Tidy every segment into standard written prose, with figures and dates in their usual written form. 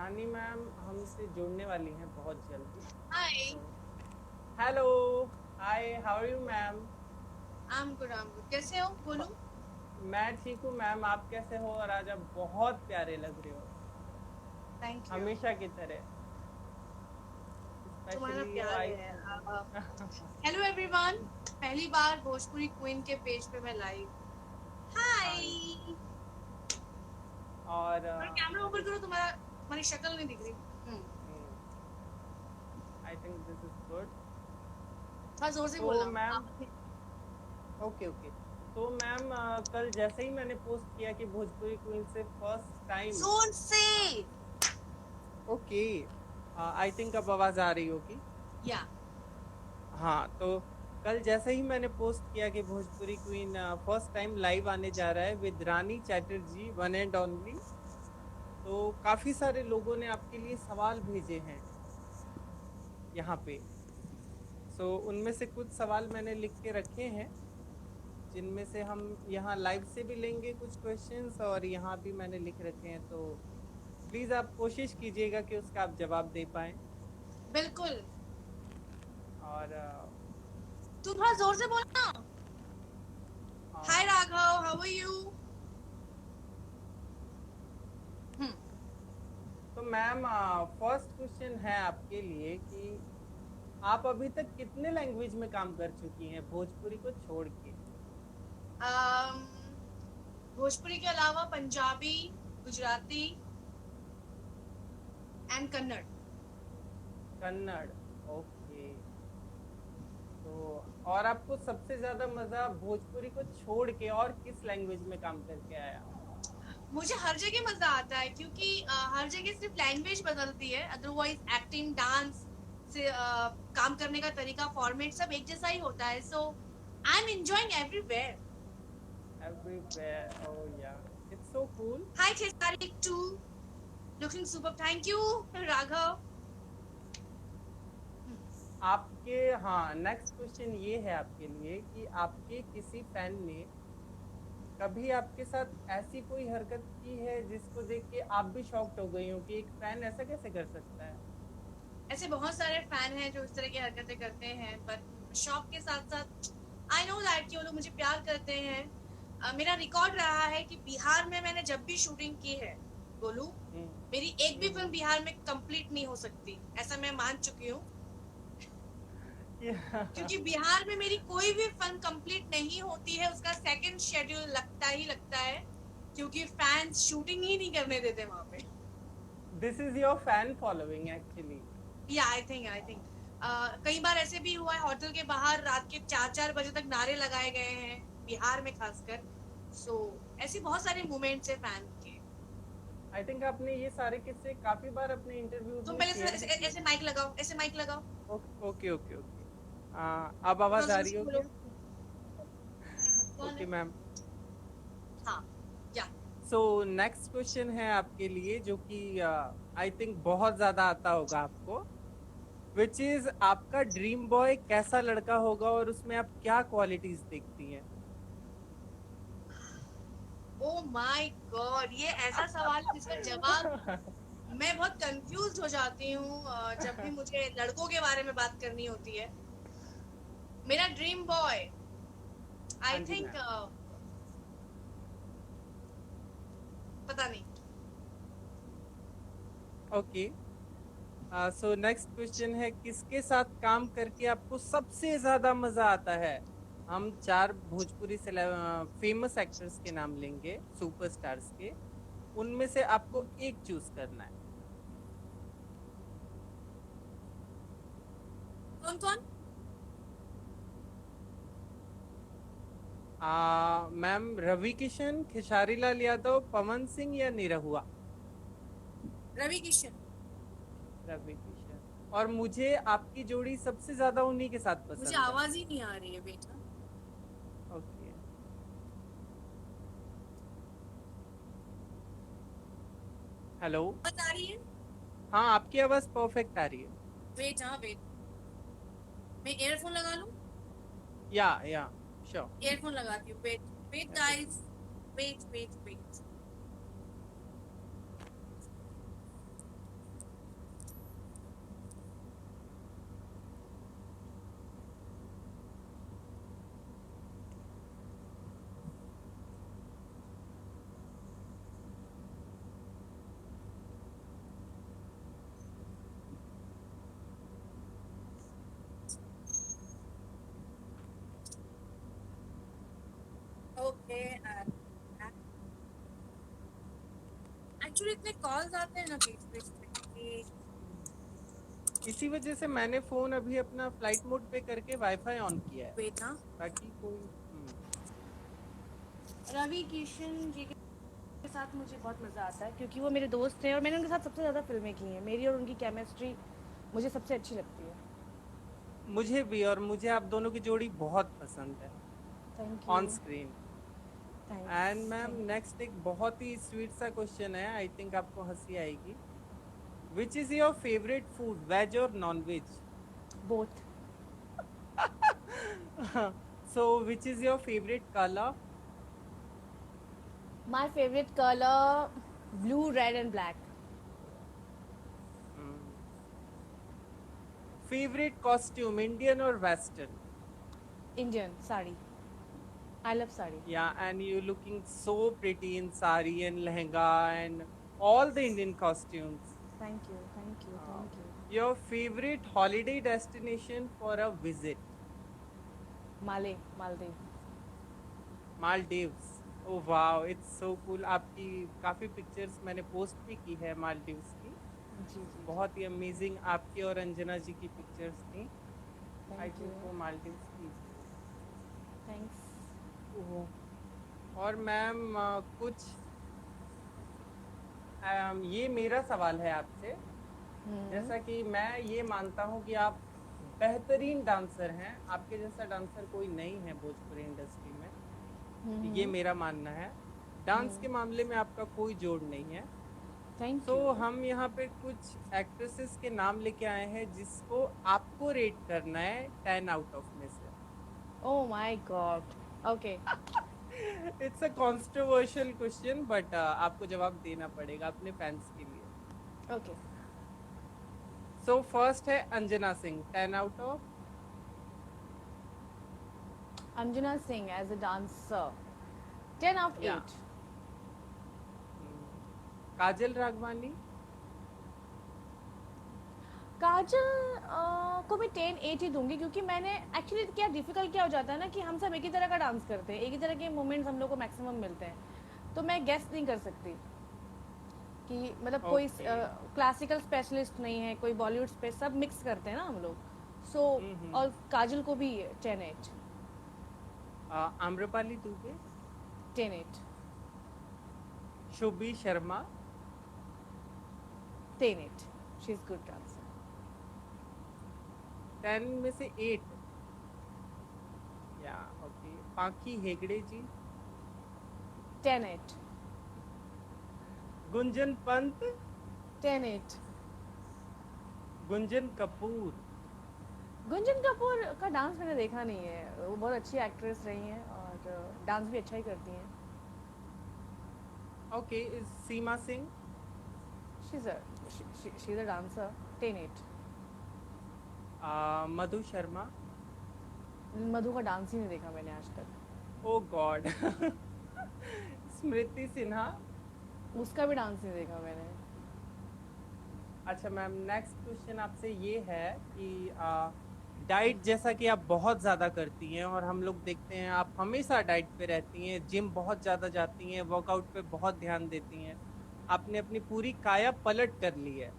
रानी ma'am हमसे जुड़ने वाली हैं बहुत जल्दी। हाय। तो hello, hi, how are you ma'am? I am good. कैसे हो बोलू? मैं ठीक हूँ मैम, आप कैसे हो? और आज आप बहुत प्यारे लग रहे हो, थैंक यू। हमेशा की तरह। तुम्हारा स्पेशली यू प्यार आई है। थिंक। Hello everyone. पहली बार भोजपुरी क्वीन के पेज पे मैं लाइव। हाँ हाय। जी। और थोड़ा कैमरा ऊपर करो, तुम्हारी शक्ल नहीं दिख रही। I think this is good. थोड़ा जोर से तो बोलना। Ma'am, okay okay. तो मैम कल जैसे ही मैंने पोस्ट किया कि भोजपुरी क्वीन से फर्स्ट टाइम, जोर से। ओके, आई थिंक अब आवाज आ रही होगी। या। हाँ, तो कल जैसे ही मैंने पोस्ट किया कि Bhojpuri queen first time live आने जा रहा है with Rani Chatterjee, one and only, तो काफी सारे लोगों ने आपके लिए सवाल भेजे हैं यहाँ पे। सो उनमें से कुछ सवाल मैंने लिख के रखे हैं, जिनमें से हम यहाँ लाइव से भी लेंगे कुछ क्वेश्चंस, और यहाँ भी मैंने लिख रखे हैं। तो प्लीज आप कोशिश कीजिएगा कि उसका आप जवाब दे पाए। बिल्कुल। और तू थोड़ा जोर से बोलना। हाय अ, राघव, हाउ आर यू? तो मैम, फर्स्ट क्वेश्चन है आपके लिए कि आप अभी तक कितने लैंग्वेज में काम कर चुकी हैं भोजपुरी को छोड़ के? भोजपुरी के अलावा पंजाबी, गुजराती एंड कन्नड़। कन्नड़, ओके। तो और आपको सबसे ज्यादा मजा भोजपुरी को छोड़ के और किस लैंग्वेज में काम करके आया? मुझे हर जगह मजा आता है क्योंकि हर जगह सिर्फ लैंग्वेज बदलती है, अदरवाइज एक्टिंग, डांस से काम करने का तरीका, फॉर्मेट सब एक जैसा ही होता है। So I am enjoying everywhere. Everywhere, oh yeah, it's so cool. Hi Khesari two, looking super. Thank you Raghav. आपके, हाँ, नेक्स्ट क्वेश्चन ये है आपके लिए कि आपके किसी फैन ने कभी आपके साथ ऐसी कोई हरकत की है जिसको देख के आप भी शॉक्ड हो गई हो कि एक फैन ऐसा कैसे कर सकता है? ऐसे बहुत सारे फैन हैं जो इस तरह की हरकतें करते हैं, बट शौक के साथ साथ आई नो दैट कि वो लोग मुझे प्यार करते हैं। मेरा रिकॉर्ड रहा है कि बिहार में मैंने जब भी शूटिंग की है, बोलू, हम्म मेरी एक भी फिल्म हम्म। बिहार में कंप्लीट नहीं हो सकती, ऐसा मैं मान चुकी हूँ। क्योंकि बिहार में मेरी कोई भी फिल्म कंप्लीट नहीं होती है, उसका सेकंड शेड्यूल लगता ही लगता है, क्योंकि फैंस शूटिंग ही नहीं करने देते वहां पे। This is your fan following actually. या आई थिंक कई बार ऐसे भी हुआ है, होटल के बाहर रात के 4-4 बजे तक नारे लगाए गए हैं, बिहार में खासकर। सो ऐसे बहुत सारे मोमेंट्स है फैन के। आई थिंक आपने ये सारे किस्से काफी बार अपने इंटरव्यूज तुम में पहले शेयर ऐसे भी किए ऐसे हैं। माइक लगाओ, ऐसे माइक लगाओ। Okay okay okay okay. अब थोड़ा आवाज आ जोर रही से होगी बोलो। अब? कौन ओके है? मैम। हाँ। या। सो नेक्स्ट क्वेश्चन है आपके लिए जो कि आई थिंक बहुत ज्यादा आता होगा आपको, विच इज आपका ड्रीम बॉय कैसा लड़का होगा और उसमें आप क्या क्वालिटीज देखती हैं? ओ माय गॉड, ये ऐसा सवाल है जिसका जवाब मैं बहुत कंफ्यूज हो जाती हूँ जब भी मुझे लड़कों के बारे में बात करनी होती है। मेरा ड्रीम बॉय, आई हाँ जी थिंक, मैम। पता नहीं। ओके, सो नेक्स्ट क्वेश्चन है, किसके साथ काम करके आपको सबसे ज्यादा मजा आता है? हम चार भोजपुरी से फेमस एक्टर्स के नाम लेंगे, सुपरस्टार्स के, उनमें से आपको एक चूज करना है। कौन कौन? मैम, रवि किशन, खेसारी लाल यादव, पवन सिंह या निरहुआ? रवि किशन। रवि किशन। और मुझे आपकी जोड़ी सबसे ज्यादा उन्हीं के साथ मुझे पसंद है। आवाज ही नहीं आ रही है बेटा। Okay, hello. बता रही है। हाँ, आपकी आवाज परफेक्ट आ रही है। वेट, हाँ वेट, मैं एयरफोन लगा लूं। या, श्योर। एयरफोन लगाती हूँ, wait. Wait okay. Guys, wait wait wait. Okay. Actually इतने कॉल्स आते हैं ना बीच बीच में कि इसी वजह से मैंने फोन अभी अपना फ्लाइट मोड पे करके वाईफाई ऑन किया है, वेट ना। ताकि कोई रवि किशन जी के साथ मुझे बहुत मज़ा आता है क्योंकि वो मेरे दोस्त हैं और मैंने उनके साथ सबसे ज़्यादा फिल्में की हैं। मेरी और उनकी केमिस्ट्री मुझे सबसे अच्छी लगती है। मुझे भी, और मुझे आप दोनों की जोड़ी बहुत पसंद है thank on you. Screen. Thanks. And ma'am, thank next एक बहुत ही स्वीट सा क्वेश्चन है, आई थिंक आपको हंसी आएगी। Which is your favourite food, veg और non veg? Both. So which is your favourite colour? My favourite colour blue, red and black. Favourite costume, Indian और western? Indian sari. I love sari. Yeah, and you looking so pretty in sari and lehenga and all the Indian costumes. Thank you, thank you, Uh, thank you. your favorite holiday destination for a visit? Male, Maldives. Maldives. Oh wow, it's so cool. आपकी काफी pictures मैंने post भी की है मालदीव्स की। जी जी जी। बहुत ही amazing आपकी और अंजना जी की पिक्चर्स थी। आई थैंक यू। थिंक वो मालदीव्स की थी। थैंक्स। ओह। और मैम, कुछ ये मेरा सवाल है आपसे। जैसा कि मैं ये मानता हूँ कि आप बेहतरीन डांसर हैं, आपके जैसा डांसर कोई नहीं है भोजपुरी इंडस्ट्री में, ये मेरा मानना है। डांस के मामले में आपका कोई जोड़ नहीं है। Thank so you. हम यहाँ पे कुछ एक्ट्रेसेस के नाम लेके आए हैं जिसको आपको रेट करना है 10 आउट ऑफ में से। Oh my God. Okay. It's a controversial question, but आपको जवाब देना पड़ेगा अपने फैंस के लिए। ओके। सो फर्स्ट है Anjana Singh, 10 out of. Anjana Singh as a dancer 10 out या 8। काजल राघवानी। काजल को मैं 10 8 ही दूंगी क्योंकि मैंने एक्चुअली क्या डिफिकल्ट क्या हो जाता है ना कि हम सब एक ही तरह का डांस करते हैं, एक ही तरह के मोमेंट्स हम लोग को मैक्सिमम मिलते हैं, तो मैं गेस नहीं कर सकती कि मतलब कोई ओके। क्लासिकल स्पेशलिस्ट नहीं है, कोई बॉलीवुड स्पेस, सब मिक्स करते हैं ना हम लोग। सो और काजल को भी 10 8। Amrapali Dubey. 10 8। Shubhi Sharma. 10 8। She is good dancer. 10 में से 8। या ओके, पाखी हेगड़े जी। 10 8। गुंजन पंत। 10 8। गुंजन कपूर। गुंजन कपूर का डांस मैंने देखा नहीं है, वो बहुत अच्छी एक्ट्रेस रही हैं और डांस भी अच्छा ही करती हैं। Okay, Seema Singh. She is a dancer. 10 8। Madhu Sharma. मधु का डांस ही नहीं देखा मैंने आज तक। ओ गॉड। स्मृति सिन्हा। उसका भी डांस नहीं देखा मैंने। अच्छा मैम, नेक्स्ट क्वेश्चन आपसे ये है कि डाइट जैसा कि आप बहुत ज़्यादा करती हैं और हम लोग देखते हैं आप हमेशा डाइट पे रहती हैं, जिम बहुत ज़्यादा जाती हैं, वर्कआउट पे बहुत ध्यान देती हैं। आपने अपनी पूरी काया पलट कर ली है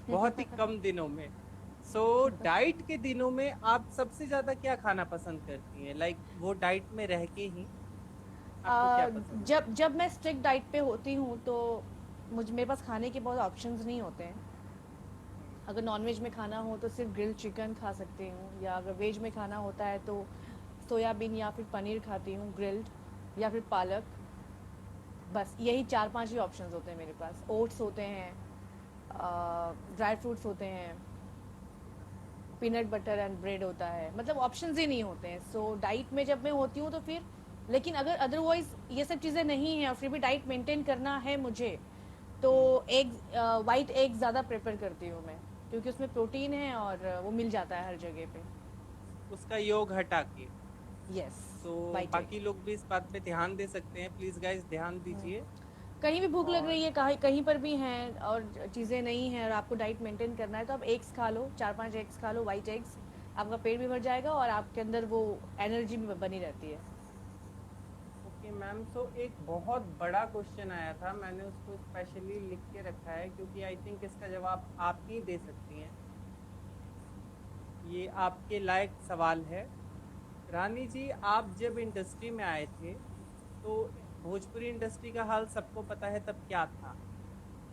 बहुत ही कम दिनों में। सो डाइट के दिनों में आप सबसे ज़्यादा क्या खाना पसंद करती हैं? लाइक वो डाइट में रह के ही आपको क्या पसंद है? जब जब मैं स्ट्रिक्ट डाइट पे होती हूँ तो मेरे पास खाने के बहुत ऑप्शंस नहीं होते हैं। हम्म, अगर नॉनवेज में खाना हो तो सिर्फ ग्रिल्ड चिकन खा सकती हूँ, या अगर वेज में खाना होता है तो सोयाबीन या फिर पनीर खाती हूँ ग्रिल्ड, या फिर पालक। बस यही 4 5 ही ऑप्शंस होते हैं मेरे पास। ओट्स होते हैं, ड्राई फ्रूट्स होते हैं, पीनट बटर एंड ब्रेड होता है, मतलब ऑप्शंस ही नहीं होते हैं। सो डाइट में जब मैं होती हूँ तो फिर, लेकिन अगर अदरवाइज ये सब चीज़ें नहीं हैं और फिर भी डाइट मेंटेन करना है मुझे, तो हम्म, एग, वाइट एग ज़्यादा प्रेफर करती हूँ मैं, क्योंकि उसमें प्रोटीन है और वो मिल जाता है हर जगह पे। उसका योग हटा के। यस। So white egg. बाकी लोग भी इस बात पे ध्यान दे सकते हैं, प्लीज गाइस ध्यान दीजिए। कहीं भी भूख लग और रही है, कहीं कहीं पर भी हैं और चीज़ें नहीं हैं और आपको डाइट मेंटेन करना है, तो आप एग्स खा लो, 4 5 एग्स खा लो, वाइट एग्स। आपका पेट भी भर जाएगा और आपके अंदर वो एनर्जी भी बनी रहती है। ओके मैम, सो एक बहुत बड़ा क्वेश्चन आया था, मैंने उसको स्पेशली लिख के रखा है क्योंकि आई थिंक इसका जवाब आप ही दे सकती हैं। ये आपके लायक सवाल है। रानी जी, आप जब इंडस्ट्री में आए थे तो भोजपुरी इंडस्ट्री का हाल सबको पता है तब क्या था,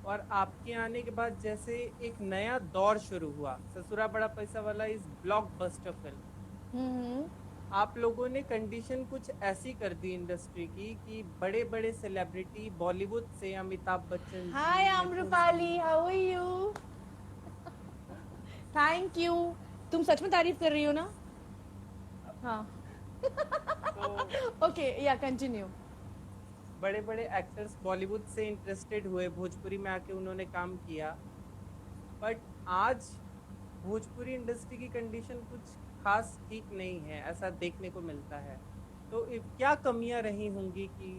और आपके आने के बाद जैसे एक नया दौर शुरू हुआ, ससुरा बड़ा पैसा वाला इस ब्लॉकबस्टर फिल्म, हम्म। आप लोगों ने कंडीशन कुछ ऐसी कर दी इंडस्ट्री की कि बड़े बड़े सेलिब्रिटी बॉलीवुड से Amitabh Bachchan hi ji, Mithun Amrapali, ji. How are you? Thank you. तुम सच में तारीफ कर रही हो ना? हाँ। तो ओके, या कंटिन्यू। बड़े बड़े एक्टर्स बॉलीवुड से इंटरेस्टेड हुए, भोजपुरी में आके उन्होंने काम किया, बट आज भोजपुरी इंडस्ट्री की कंडीशन कुछ खास ठीक नहीं है, ऐसा देखने को मिलता है। तो क्या कमियां रही होंगी कि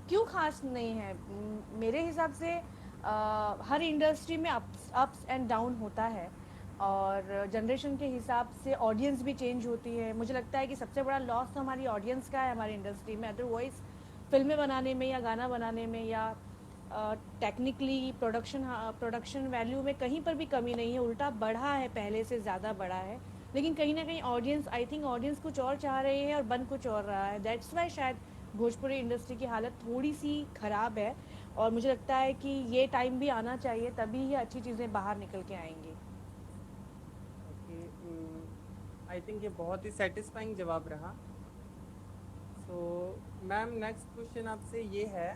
क्यों खास नहीं है? मेरे हिसाब से हर इंडस्ट्री में अप्स एंड डाउन होता है, और जनरेशन के हिसाब से ऑडियंस भी चेंज होती है। मुझे लगता है कि सबसे बड़ा लॉस तो हमारी ऑडियंस का है हमारी इंडस्ट्री में। अदरवाइज फिल्में बनाने में या गाना बनाने में या टेक्निकली प्रोडक्शन वैल्यू में कहीं पर भी कमी नहीं है, उल्टा बढ़ा है, पहले से ज़्यादा बढ़ा है। लेकिन कहीं ना कहीं ऑडियंस, आई थिंक ऑडियंस कुछ और चाह रहे हैं और बन कुछ और रहा है। दैट्स वाई शायद भोजपुरी इंडस्ट्री की हालत थोड़ी सी ख़राब है, और मुझे लगता है कि ये टाइम भी आना चाहिए, तभी ही अच्छी चीज़ें बाहर निकल के आएंगी। ओके, आई थिंक ये बहुत ही सेटिस्फाइंग जवाब रहा। सो मैम, नेक्स्ट क्वेश्चन आपसे ये है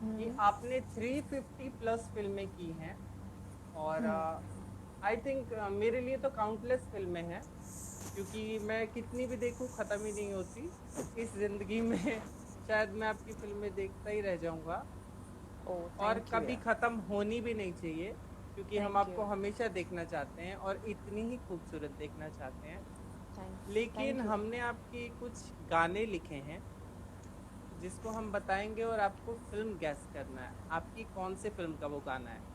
कि आपने 350 प्लस फिल्में की हैं, और आई थिंक मेरे लिए तो काउंटलेस फिल्में हैं, क्योंकि मैं कितनी भी देखूं ख़त्म ही नहीं होती इस ज़िंदगी में। शायद मैं आपकी फिल्में देखता ही रह जाऊंगा, और कभी ख़त्म होनी भी नहीं चाहिए, क्योंकि हम आपको हमेशा देखना चाहते हैं और इतनी ही खूबसूरत देखना चाहते हैं। लेकिन हमने आपके कुछ गाने लिखे हैं जिसको हम बताएंगे और आपको फिल्म गैस करना है, आपकी कौन से फिल्म का वो गाना है।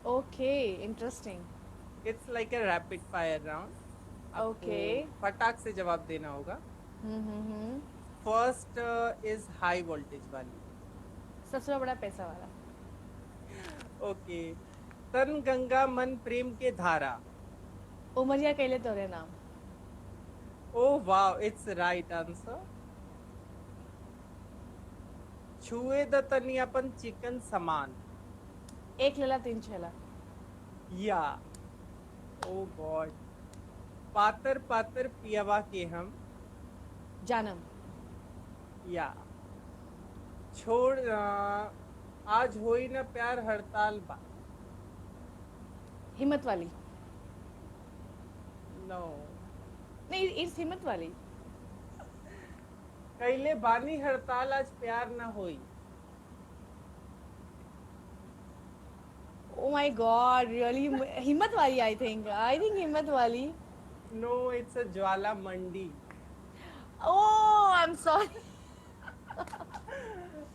Okay, interesting. It's like a rapid fire round, आपको फटाक से जवाब देना होगा। फर्स्ट इज हाई वोल्टेज वाली। ससुरा बड़ा पैसा वाला। ओके, तन गंगा मन प्रेम के धारा। उमरिया कैले तोरे नाम। Oh wow, it's right answer. छुए द तनी अपन चिकन समान। एक लला तीन छला। या ओ गॉड, पातर पातर पियावा के हम। जानम। या छोड़ आज होई ना प्यार हड़ताल बा। हिम्मत वाली। नो, नहीं, इट्स हिम्मत वाली। कैले बानी हड़ताल आज प्यार ना होई। Oh my God, really? हिम्मत वाली, I think हिम्मत वाली। No, it's a Jwala Mandi. Oh, I'm sorry.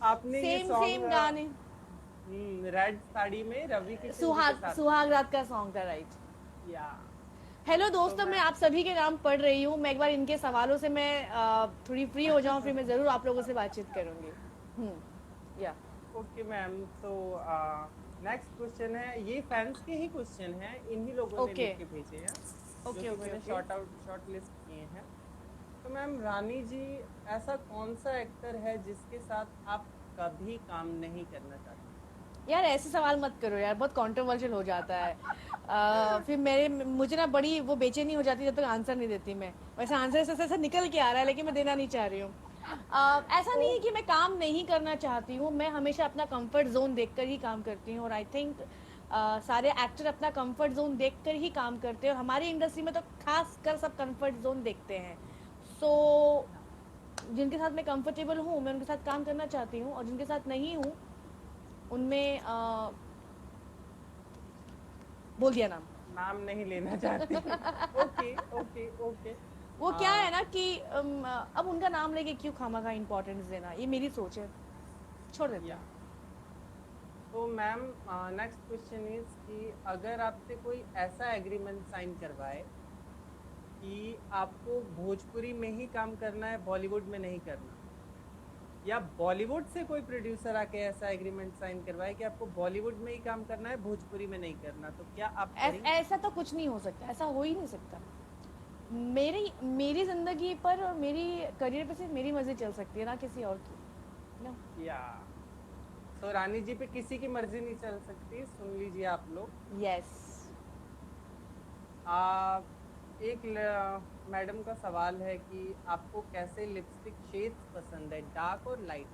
आपने ये सेम गाने। रेड साड़ी में रवि किशन जी के साथ। सुहाग रात का सॉन्ग था, राइट? या हेलो दोस्तों, मैं आप सभी के नाम पढ़ रही हूँ। मैं एक बार इनके सवालों से मैं थोड़ी फ्री हो जाऊँ, फिर मैं जरूर आप लोगों से बातचीत करूंगी। या ओके मैम, तो नेक्स्ट क्वेश्चन है, ये फैंस के ही क्वेश्चन हैं, इन्हीं लोगों ने लिख के भेजे हैं। ओके, शॉर्ट लिस्ट किए हैं। तो मैम, रानी जी, ऐसा कौन सा एक्टर है जिसके साथ आप कभी काम नहीं करना चाहते? यार ऐसे सवाल मत करो यार, बहुत कंट्रोवर्शियल हो जाता है। फिर मुझे ना बड़ी वो बेचैनी हो जाती है जब तक आंसर नहीं देती मैं। वैसे आंसर ऐसे निकल के आ रहा है, लेकिन मैं देना नहीं चाह रही हूँ। ऐसा नहीं है कि मैं काम नहीं करना चाहती हूँ, मैं हमेशा अपना कंफर्ट जोन देखकर ही काम करती हूँ, और आई थिंक सारे एक्टर अपना कंफर्ट जोन देखकर ही काम करते हैं, और हमारी इंडस्ट्री में तो खास कर सब कंफर्ट जोन देखते हैं। सो जिनके साथ मैं कंफर्टेबल हूँ मैं उनके साथ काम करना चाहती हूँ, और जिनके साथ नहीं हूँ उनमें बोल दिया नाम नहीं लेना चाहती। Okay okay okay. वो क्या है ना कि अब उनका नाम लेके क्यों खामखा इम्पोर्टेंस देना, ये मेरी सोच है, छोड़ देते हैं। तो मैम, नेक्स्ट क्वेश्चन इज कि अगर आपसे कोई ऐसा एग्रीमेंट साइन करवाए कि आपको भोजपुरी में ही काम करना है, बॉलीवुड में नहीं करना, या बॉलीवुड से कोई प्रोड्यूसर आके ऐसा एग्रीमेंट साइन करवाए कि आपको बॉलीवुड में ही काम करना है, भोजपुरी में नहीं करना, तो क्या आप करेंगी? ऐसा तो कुछ नहीं हो सकता, ऐसा हो ही नहीं सकता। मेरी मेरी जिंदगी पर और मेरी करियर पे सिर्फ मेरी मर्जी चल सकती है, ना किसी और की। नो। या तो रानी जी पे किसी की मर्जी नहीं चल सकती, सुन लीजिए आप लोग। यस। आ, मैडम का सवाल है कि आपको कैसे लिपस्टिक शेड्स पसंद है, डार्क और लाइट?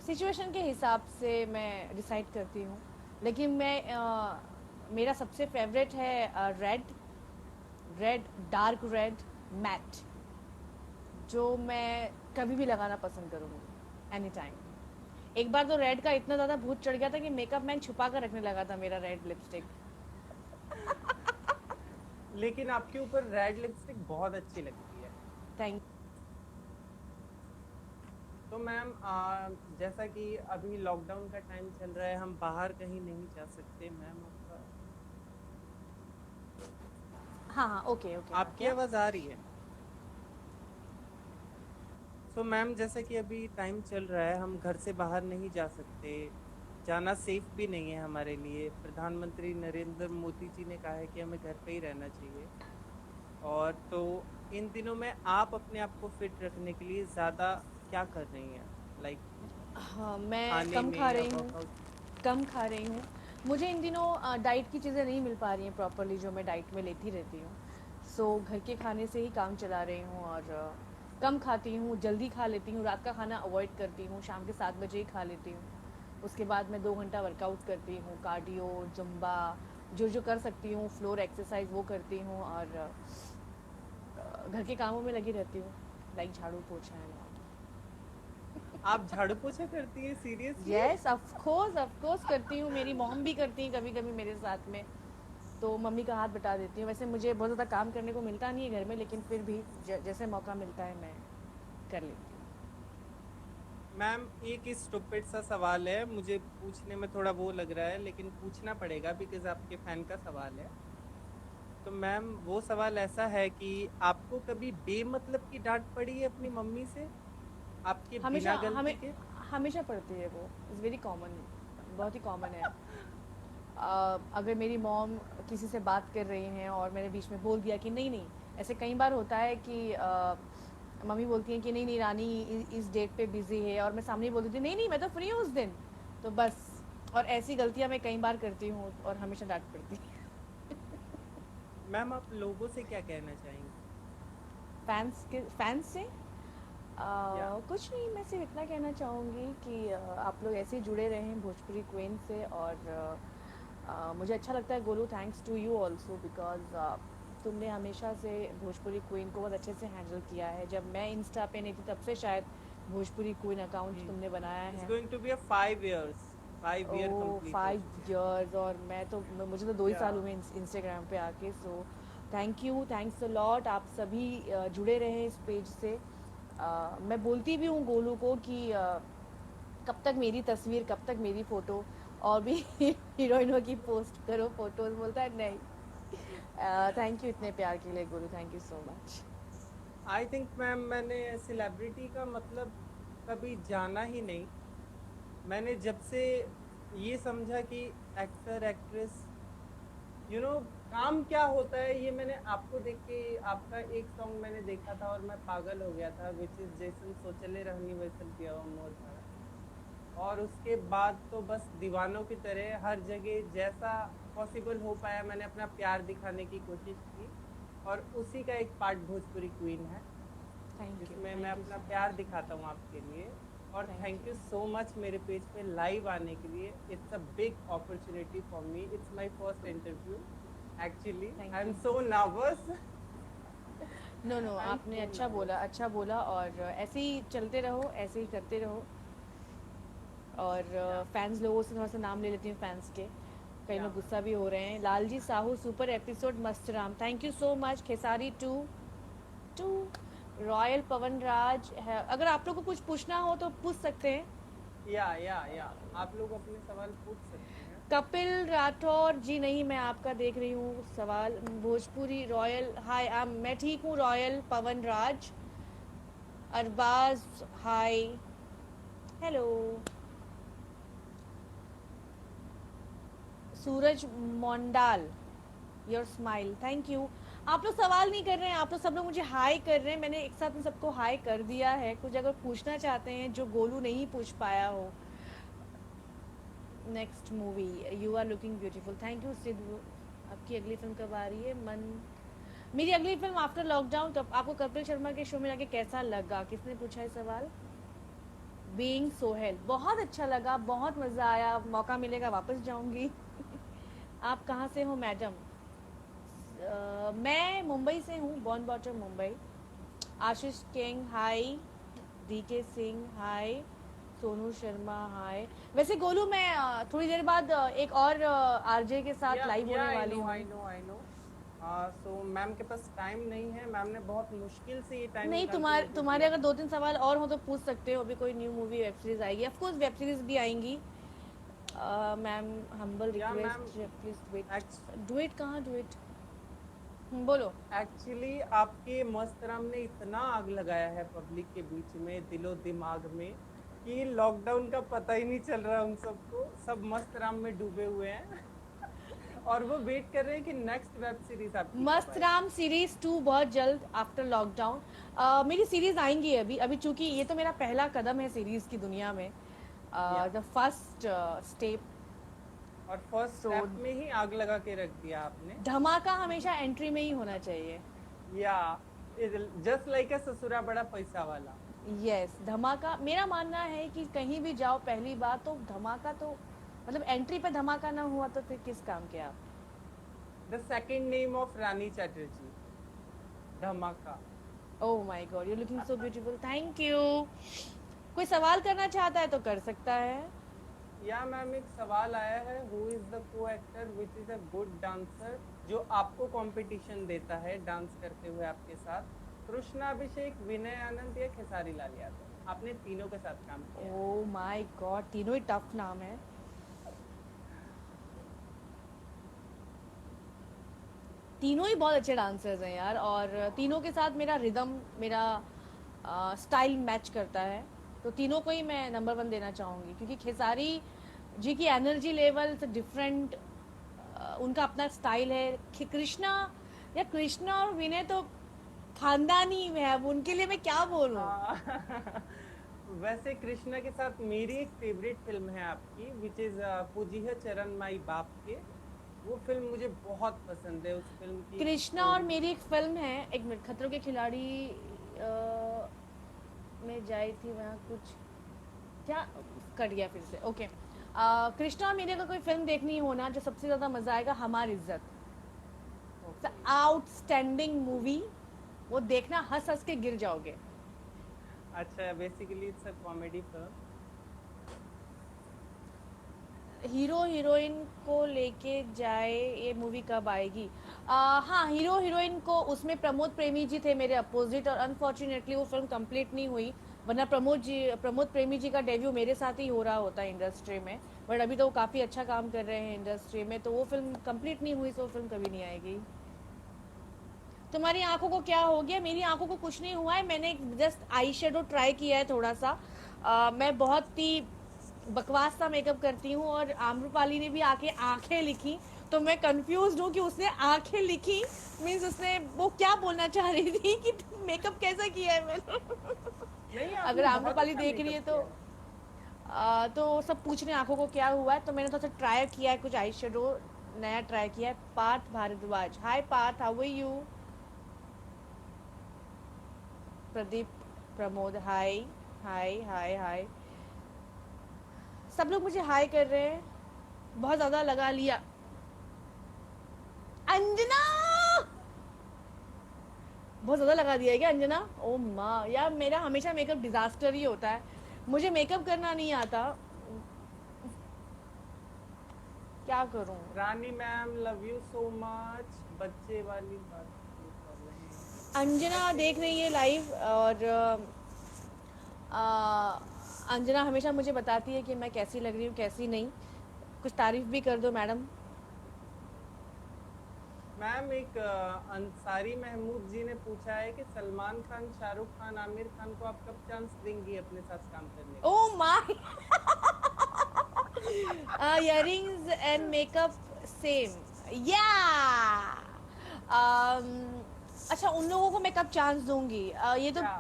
सिचुएशन के हिसाब से मैं डिसाइड करती हूँ, लेकिन मेरा सबसे फेवरेट है रेड, डार्क रेड, मैट, जो मैं कभी भी लगाना पसंद करूँगी, एनी टाइम। एक बार तो रेड का इतना ज़्यादा भूत चढ़ गया था कि मेकअप मैन छुपा कर रखने लगा था मेरा रेड लिपस्टिक। लेकिन आपके ऊपर रेड लिपस्टिक बहुत अच्छी लगती है। थैंक। तो मैम जैसा कि अभी लॉकडाउन का टाइम चल रहा है, हम बाहर कहीं नहीं जा सकते मैम। आपका हाँ, ओके ओके। आपकी आवाज़ आ रही है? तो मैम जैसा कि अभी टाइम चल रहा है, हम घर से बाहर नहीं जा सकते, जाना सेफ भी नहीं है हमारे लिए। प्रधानमंत्री नरेंद्र मोदी जी ने कहा है कि हमें घर पे ही रहना चाहिए। और तो इन दिनों में आप अपने आप को फिट रखने के लिए ज़्यादा क्या कर रही हैं, लाइक हाँ, मैं खाने कम में खा या रही हूँ, वर्कआउट? कम खा रही हूँ। मुझे इन दिनों डाइट की चीज़ें नहीं मिल पा रही हैं प्रॉपरली, जो मैं डाइट में लेती रहती हूँ। सो घर के खाने से ही काम चला रही हूँ, और कम खाती हूँ, जल्दी खा लेती हूँ, रात का खाना अवॉइड करती हूँ, शाम के 7 बजे ही खा लेती हूँ। उसके बाद मैं 2 घंटा वर्कआउट करती हूँ, कार्डियो, जुम्बा, जो जो कर सकती हूँ, फ्लोर एक्सरसाइज वो करती हूँ, और घर के कामों में लगी रहती हूँ, लाइक झाड़ू पोछा है। आप झाड़ू पोछा करती हैं, सीरियसली? यस, ऑफ कोर्स करती हूँ। मेरी मॉम भी करती हैं कभी कभी मेरे साथ में, तो मम्मी का हाथ बटा देती हूँ। वैसे मुझे बहुत ज़्यादा काम करने को मिलता नहीं है घर में, लेकिन फिर भी जैसे मौका मिलता है मैं कर लेती हूँ। मैम एक स्टूपिड सा सवाल है, मुझे पूछने में थोड़ा वो लग रहा है, लेकिन पूछना पड़ेगा बिकॉज आपके फैन का सवाल है। तो मैम वो सवाल ऐसा है कि आपको कभी बेमतलब की डांट पड़ी है अपनी मम्मी से, आपके हमेशा बिना गलती हमें के? हमेशा पड़ती है, वो इज़ वेरी कॉमन, बहुत ही कॉमन है। अगर मेरी मॉम किसी से बात कर रही हैं और मैंने बीच में बोल दिया कि नहीं नहीं, ऐसे कई बार होता है कि मम्मी बोलती हैं कि नहीं नहीं रानी इस डेट पे बिज़ी है, और मैं सामने ही बोल देती हूँ नहीं नहीं मैं तो फ्री हूँ उस दिन, तो बस। और ऐसी गलतियाँ मैं कई बार करती हूँ और हमेशा डांट पड़ती है। मैम आप लोगों से क्या कहना चाहेंगी? फैंस से या कुछ नहीं, मैं सिर्फ इतना कहना चाहूँगी कि आप लोग ऐसे ही जुड़े रहें भोजपुरी क्वीन से, और मुझे अच्छा लगता है Golu, thanks to you also, because तुमने हमेशा से भोजपुरी क्वीन को बहुत अच्छे से हैंडल किया है। जब मैं इंस्टा पे नहीं थी तब से शायद भोजपुरी क्वीन अकाउंट तुमने बनाया इट्स है। Going to be a 5 years, 5 year ओ कंप्लीट हो 5 चुके हैं। इयर्स, और मुझे तो 2 ही या साल हुए इंस्टाग्राम पे आके। So thank you, thanks a lot. आप सभी जुड़े रहें इस पेज से। मैं बोलती भी हूँ गोलू को कि कब तक मेरी तस्वीर, कब तक मेरी फ़ोटो, और भी हीरोइनों की पोस्ट करो फोटोज, बोलता है नहीं। थैंक यू इतने प्यार के लिए Golu, thank you so much. I think ma'am मैंने सेलिब्रिटी का मतलब कभी जाना ही नहीं। मैंने जब से ये समझा कि एक्टर एक्ट्रेस काम क्या होता है, ये मैंने आपको देख के, आपका एक सॉन्ग मैंने देखा था और मैं पागल हो गया था, विच इज जैसन सोचले रहनी वैसन पिया मोर भरा। और उसके बाद तो बस दीवानों की तरह हर जगह जैसा पॉसिबल हो पाया मैंने अपना प्यार दिखाने की कोशिश की, और उसी का एक पार्ट भोजपुरी क्वीन है, जिसमें मैं थैंक यू अपना सो प्यार मच। दिखाता हूँ आपके लिए। और thank thank you. You so much मेरे पेज पे लाइव आने के लिए। It's a big opportunity for me, it's my first interview, actually I thank am you. So nervous. No no, I am आपने सो अच्छा बोला, नर्वस। अच्छा बोला, और ऐसे ही चलते रहो, ऐसे ही करते रहो। और या फैंस लोगों से थोड़ा सा नाम ले लेती हूँ फैंस के, कई या लोग गुस्सा भी हो रहे हैं। लालजी साहू, सुपर एपिसोड मस्त Ram, thank you so much. Khesari two to royal Pawan Raj है। अगर आप लोग को कुछ पूछना हो तो पूछ सकते हैं। या आप लोग अपने सवाल पूछ सकते हैं। कपिल राठौर जी, नहीं मैं आपका देख रही हूँ सवाल। भोजपुरी रॉयल, हाय मैं ठीक हूँ royal Pawan Raj. Arbaz hi, hello. Suraj Mondal, your smile, thank you. आप लोग सवाल नहीं कर रहे हैं, आप लोग सब लोग मुझे हाय कर रहे हैं। मैंने एक साथ में सबको हाय कर दिया है। कुछ अगर पूछना चाहते हैं जो गोलू नहीं पूछ पाया हो। Next movie, you are looking beautiful, thank you Sidhu. आपकी अगली फिल्म कब आ रही है? मन, मेरी अगली फिल्म आफ्टर लॉकडाउन। कब आपको कपिल शर्मा के शो में जाके कैसा लगा? किसने पूछा है सवाल? बीइंग सोहेल, बहुत अच्छा लगा, बहुत मज़ा आया। मौका मिलेगा वापस जाऊंगी। आप कहाँ से हो मैडम? मैं मुंबई से हूँ, बॉर्न बॉटम मुंबई। आशीष किंग हाय, डीके सिंह हाय, सोनू शर्मा हाय। वैसे गोलू मैं थोड़ी देर बाद एक और आरजे के साथ या लाइव या होने वाली हूँ। I know. सो मैम के पास टाइम नहीं है, मैम ने बहुत मुश्किल से ये टाइम नहीं, निकाल के मुझे तुम्हारे दिया अगर है। 2-3 सवाल और हो तो पूछ सकते हो। अभी कोई न्यू मूवी वेब सीरीज आएगी, ऑफ कोर्स वेब सीरीज भी आएंगी। मैम हम्बल या ma'am, request, please wait. Duet कहाँ डुएट? बोलो। एक्चुअली आपके मस्तराम ने इतना आग लगाया है पब्लिक के बीच में, दिलो दिमाग में, कि लॉकडाउन का पता ही नहीं चल रहा उन सबको। सब मस्तराम में डूबे हुए हैं। और वो वेट कर रहे हैं कि नेक्स्ट वेब सीरीज आपकी कब मस्त आएगी। राम सीरीज 2 बहुत जल्द आफ्टर लॉकडाउन। मेरी सीरीज आएंगी अभी अभी, चूंकि ये तो मेरा पहला कदम है सीरीज की दुनिया में, या द फर्स्ट स्टेप। और फर्स्ट सो स्टेप में ही आग लगा के रख दिया आपने। धमाका हमेशा एंट्री में ही होना चाहिए। या जस्ट लाइक अ ससुरा बड़ा पैसा वाला। यस, धमाका। मेरा मानना है कि कहीं भी जाओ पहली बार तो धमाका तो, मतलब एंट्री पे धमाका ना हुआ तो फिर किस काम के आप। द सेकंड नेम ऑफ रानी चैटर्जी, धमाका। Oh my God, you looking so beautiful, thank you. कोई सवाल करना चाहता है तो कर सकता है। या मैम, एक सवाल आया है, हु इज द को actor which is a good dancer, जो आपको कंपटीशन देता है डांस करते हुए आपके साथ? कृष्णा अभिषेक, विनय आनंद या खेसारी लाल यादव? आपने तीनों के साथ काम किया है। ओह माय गॉड, तीनों ही टफ नाम है। तीनों ही बहुत अच्छे डांसर्स हैं यार, और तीनों के साथ मेरा रिदम, मेरा स्टाइल मैच करता है। तो तीनों को ही मैं नंबर 1 देना चाहूँगी, क्योंकि खेसारी जी की एनर्जी लेवल से डिफरेंट, उनका अपना स्टाइल है। कृष्णा, या कृष्णा और विनय तो खानदानी में है, अब उनके लिए मैं क्या बोलूं। आ, वैसे कृष्णा के साथ मेरी एक फेवरेट फिल्म है आपकी, विच इज पूजिह चरण माई बाप के। वो फिल्म मुझे बहुत पसंद है। उस फिल्म की कृष्णा और स्टोरी। मेरी एक फिल्म है, एक मिनट, खतरों के खिलाड़ी में जाई थी वहाँ कुछ, क्या कट गया फिर से। ओके, कृष्णा और मेरी अगर कोई फिल्म देखनी हो ना, जो सबसे ज़्यादा मज़ा आएगा, हमारी इज्जत। आउटस्टैंडिंग मूवी, वो देखना हंस हंस के गिर जाओगे। अच्छा, basically it's a comedy film. Hero heroine को लेके जाए, ये मूवी कब आएगी? हाँ, हीरो हीरोइन को, उसमें प्रमोद प्रेमी जी थे मेरे अपोजिट, और अनफॉर्चुनेटली वो फिल्म कंप्लीट नहीं हुई। वरना प्रमोद प्रेमी जी का डेब्यू मेरे साथ ही हो रहा होता है इंडस्ट्री में। बट अभी तो वो काफ़ी अच्छा काम कर रहे हैं इंडस्ट्री में, तो वो फिल्म कंप्लीट नहीं हुई, तो वो फिल्म कभी नहीं आएगी। तुम्हारी आंखों को क्या हो गया? मेरी आंखों को कुछ नहीं हुआ है, मैंने जस्ट आई शेडो ट्राई किया है थोड़ा सा। मैं बहुत ही बकवास सा मेकअप करती हूँ, और आम्रपाली ने भी आके आंखें लिखी, तो मैं कंफ्यूज हूँ कि उसने आंखें लिखी मीन्स उसने वो क्या बोलना चाह रही थी कि मेकअप कैसा किया है मैंने। नहीं, अगर आपने बहुत आम्रपाली अच्छा देख रही मेकअप है तो किया है। तो सब पूछ रहे हैं आंखों को क्या हुआ है, तो मैंने थोड़ा सा ट्राई किया है कुछ आई शेडो, नया ट्राई किया है। Parth Bhardwaj, hi Parth, how are you? Pradeep Pramod, hi hi hi hi. सब लोग मुझे हाय कर रहे हैं, बहुत ज़्यादा लगा लिया। अंजना, बहुत ज़्यादा लगा दिया है क्या अंजना? ओ माँ, यार मेरा हमेशा मेकअप डिजास्टर ही होता है, मुझे मेकअप करना नहीं आता, क्या करूँ। Rani ma'am, love you so much. बच्चे वाली बात क्यों कर रहे हैं? अंजना ओके। देख रही है लाइव, और अंजना हमेशा मुझे बताती है कि मैं कैसी लग रही हूँ कैसी नहीं। कुछ तारीफ भी कर दो मैडम। मैम एक अंसारी महमूद जी ने पूछा है कि सलमान खान, शाहरुख खान, आमिर खान को आप कब चांस देंगी अपने साथ काम करने का? Oh my! Earrings and makeup same. Yeah. अच्छा, उन लोगों को मैं कब चांस दूंगी? क्या?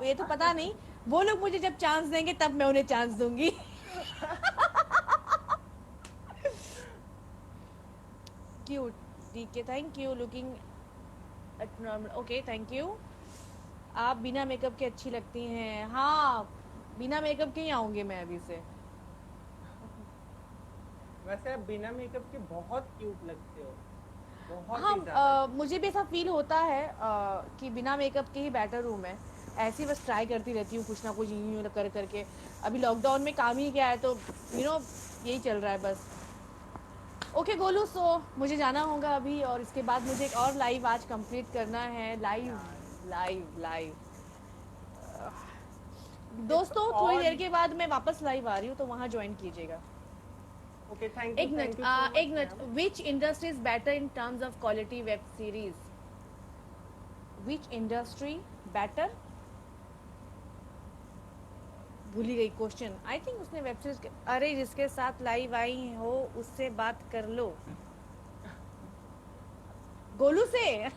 ये तो पता नहीं। वो लोग मुझे जब चांस देंगे तब मैं उन्हें चांस दूंगी। क्यूट, ठीक है, thank you. Looking at normal, okay, thank you. आप बिना मेकअप के अच्छी लगती हैं। हाँ, बिना मेकअप के ही आऊंगी मैं अभी से। वैसे आप बिना मेकअप के बहुत क्यूट लगते हो, बहुत हाँ, ही ज्यादा। मुझे भी ऐसा फील होता है कि बिना मेकअप के ही बेटर हूँ मैं। ऐसे ही बस ट्राई करती रहती हूँ कुछ ना कुछ यूँ कर करके। अभी लॉकडाउन में काम ही क्या है, तो यही चल रहा है बस। ओके गोलू, सो मुझे जाना होगा अभी, और इसके बाद मुझे एक और लाइव आज कंप्लीट करना है। लाइव लाइव लाइव इट्स दोस्तों, थोड़ी देर ऑन। के बाद मैं वापस लाइव आ रही हूँ, तो वहाँ ज्वाइन कीजिएगा। ओके, एक मिनट, थैंक यू सो एक much minute. Ma'am. Which industry is better in terms of quality web series? Which industry better? भूली गई क्वेश्चन। आई थिंक उसने वेब सीरीज के, अरे जिसके साथ लाइव आई हो उससे बात कर लो। गोलू से।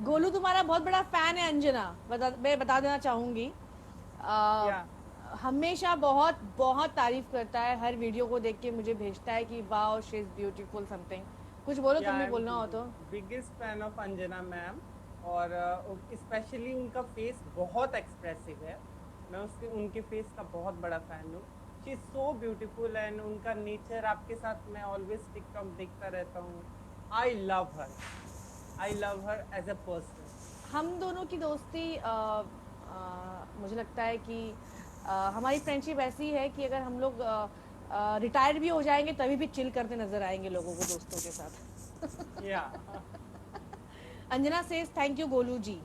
गोलू तुम्हारा बहुत बड़ा फैन है अंजना, मैं बता देना चाहूंगी। या हमेशा बहुत बहुत तारीफ करता है, हर वीडियो को देख के मुझे भेजता है कि wow she is beautiful something. कुछ बोलो, या तुम भी आई एम बोलना हो तो। Biggest fan of Anjana ma'am. और स्पेशली उनका फेस बहुत एक्सप्रेसिव है। मैं उसके उनके फेस का बहुत बड़ा फैन हूँ। She is so beautiful and उनका नेचर आपके साथ मैं ऑलवेज टिकटॉक देखता रहता हूँ। I love her, I love her as a person. हम दोनों की दोस्ती मुझे लगता है कि हमारी फ्रेंडशिप ऐसी है कि अगर हम लोग रिटायर भी हो जाएंगे तभी भी चिल करते नजर आएंगे लोगों को, दोस्तों के साथ। या Anjana says thank you Golu ji.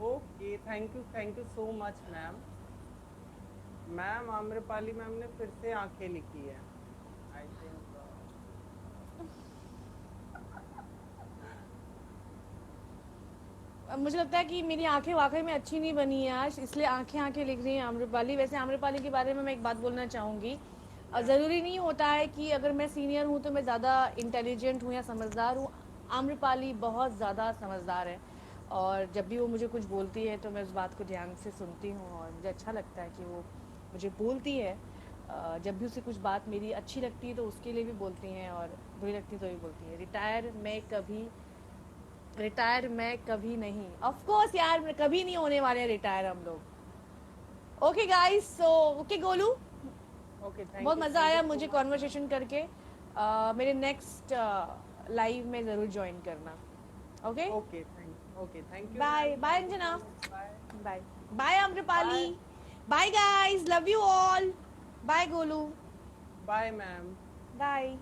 Okay, thank you so much ma'am. Ma'am Amrapali ma'am ने फिर से आंखें लिखी है, आई थिंक। मुझे लगता है कि मेरी आंखें वाकई में अच्छी नहीं बनी है आज, इसलिए आंखें आंखें लिख रही हैं आम्रपाली। वैसे आम्रपाली के बारे में मैं एक बात बोलना चाहूँगी। ज़रूरी नहीं होता है कि अगर मैं सीनियर हूँ तो मैं ज़्यादा इंटेलिजेंट हूँ या समझदार हूँ। आम्रपाली बहुत ज़्यादा समझदार है, और जब भी वो मुझे कुछ बोलती है तो मैं उस बात को ध्यान से सुनती हूँ, और मुझे अच्छा लगता है कि वो मुझे बोलती है। जब भी उसे कुछ बात मेरी अच्छी लगती है तो उसके लिए भी बोलती हैं, और बुरी लगती है तो भी बोलती है। रिटायर मैं कभी नहीं, ऑफ कोर्स यार, कभी नहीं होने वाले हैं रिटायर हम लोग। Okay guys, so okay Golu, okay, बहुत मज़ा थैंक यू आया सो मुझे मच। कॉन्वर्सेशन करके। मेरे नेक्स्ट लाइव में ज़रूर ज्वाइन करना। Okay, okay, thank you bye ma'am, bye thank you Anjana, so much. Bye bye bye Amrapali, bye bye guys, love you all, bye Golu, bye ma'am. Bye.